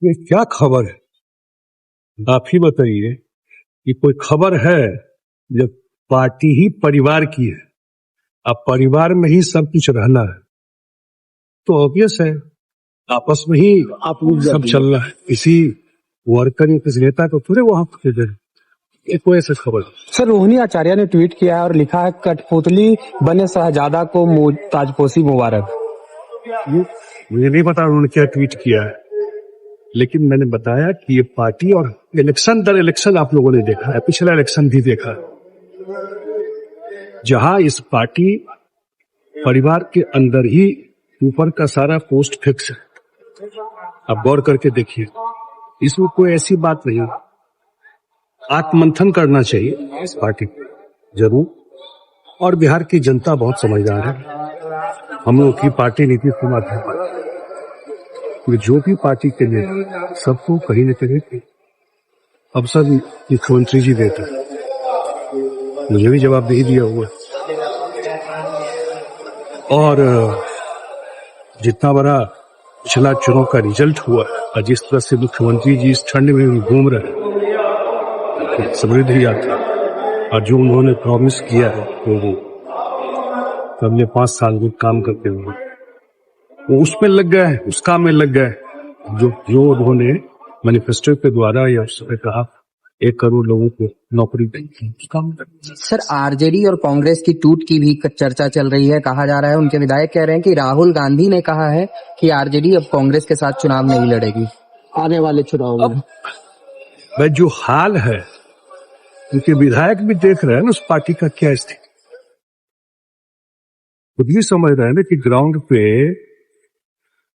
ये क्या खबर है? आप ही बताइए कि कोई खबर है जब पार्टी ही परिवार की है, अब परिवार में ही सब कुछ रहना है तो ऑब्वियस है आपस में ही आप सब चल रहा है। किसी वर्कर या किसी नेता को थोड़े वहां ये कोई ऐसा खबर सर, रोहिणी आचार्य ने ट्वीट किया है और लिखा है कठपुतली बने शहजादा को ताजपोशी मुबारक। मुझे नहीं पता उन्होंने क्या ट्वीट किया है, लेकिन मैंने बताया कि ये पार्टी और इलेक्शन दर इलेक्शन आप लोगों ने देखा है, पिछला इलेक्शन भी देखा है, जहां इस पार्टी परिवार के अंदर ही ऊपर का सारा पोस्ट फिक्स है। आप गौर करके देखिए, इसमें कोई ऐसी बात नहीं। आत्ममंथन करना चाहिए इस पार्टी को जरूर, और बिहार की जनता बहुत समझदार है। हम लोग की पार्टी नीतीश कुमार की पार्टी, जो भी पार्टी के लिए सबको कहीं न कहीं अवसर मुख्यमंत्री जी देते हैं। मुझे भी जवाबदेही दिया हुआ है, और जितना बड़ा पिछला चुनाव का रिजल्ट हुआ और जिस तरह से मुख्यमंत्री जी इस ठंड में भी घूम रहे हैं, समृद्धि यात्रा, और जो उन्होंने प्रॉमिस किया है वो अगले 5 साल में काम करते हुए वो उसमें लग गए हैं, उस काम में लग गए जो उन्होंने मैनिफेस्टो के द्वारा या उसमें कहा 1 करोड़ लोगों को नौकरी देंगे काम। सर, आरजेडी और कांग्रेस की टूट की भी चर्चा चल रही है। कहा जा रहा है, उनके विधायक कह रहे हैं कि राहुल गांधी ने कहा है कि आरजेडी अब कांग्रेस के साथ चुनाव नहीं लड़ेगी आने वाले चुनाव में। भाई जो हाल है, उनके विधायक भी देख रहे हैं ना उस पार्टी का क्या स्थिति, खुद भी समझ रहे हैं ना कि ग्राउंड पे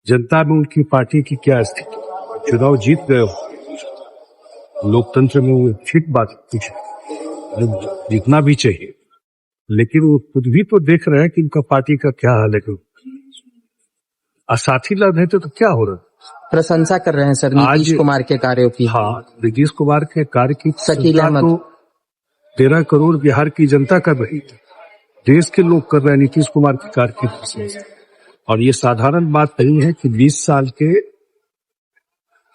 जनता में उनकी पार्टी की क्या स्थिति। चुनाव जीत गए हो, लोकतंत्र में वो ठीक बात कुछ जीतना भी चाहिए, लेकिन वो खुद भी तो देख रहे हैं कि उनका पार्टी का क्या हाल है। साथी लड़ रहे थे तो क्या हो रहा है? प्रशंसा कर रहे हैं सर नीतीश कुमार के कार्यों की। हाँ, नीतीश कुमार के कार्य की शकील अहमद तो 13 करोड़ बिहार की जनता कर रही है, देश के लोग कर रहे हैं नीतीश कुमार के कार्य की प्रशंसा। और ये साधारण बात नहीं है कि 20 साल के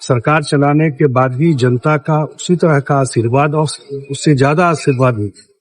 सरकार चलाने के बाद भी जनता का उसी तरह का आशीर्वाद और उससे ज्यादा आशीर्वाद मिले।